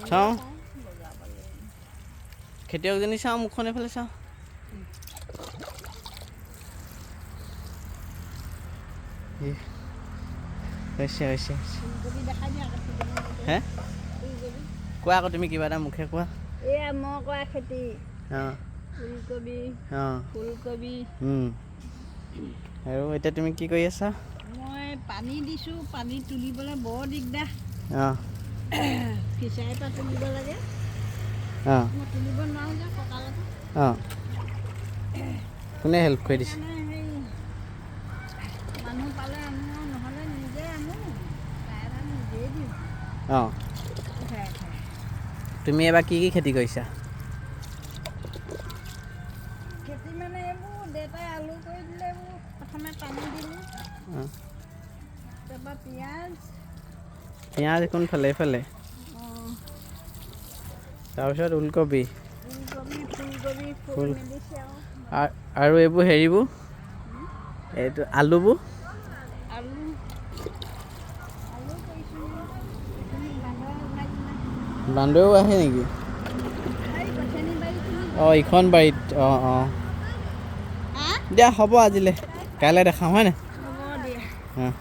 চাওঁ খেতিয়কজনী চাওঁ মুখখন এইফালে চাওঁ হৈছে হে কোৱা আকৌ তুমি কিবা এটা মুখে কোৱা এয়া মই কৰা খেতি অঁ ফুলকবি ফুলকবি আৰু এতিয়া তুমি কি কৰি আছা মই পানী দিছোঁ পানী তুলিবলৈ বৰ দিগদাৰ অঁ ফিচাৰীৰ পৰা তুলিব লাগে অঁ মই তুলিব নোৱাৰোঁ যে কঁকালতে অঁ কোনে হেল্প কৰি দিছে মানুহ পালে আনো আৰু নহ'লে নিজে আনো প্ৰায়ভাগ নিজেই দিওঁ অঁ তুমি এবাৰ কি খেতি কৰিছা খেতি মানে এইবোৰ দেউতাই আলু কৰি দিলে এইবোৰ প্ৰথমে পানী দিলোঁ তাৰপৰা পিঁয়াজ কোনফালে এইফালে তাৰপিছত ওলকবি ফুলকবি ফুল মেলিছে আৰু এইবোৰ হেৰিবোৰ এইটো আলুবোৰ আলু কৰিছোঁ এইখিনি বান্দৰে ওলাইছে বান্দৰেও আহে নেকি অঁ ইখন বাৰীত অঁ দিয়া হ'ব আজিলৈ কাইলৈ দেখাম হয় নাই হ'ব দিয়া অঁ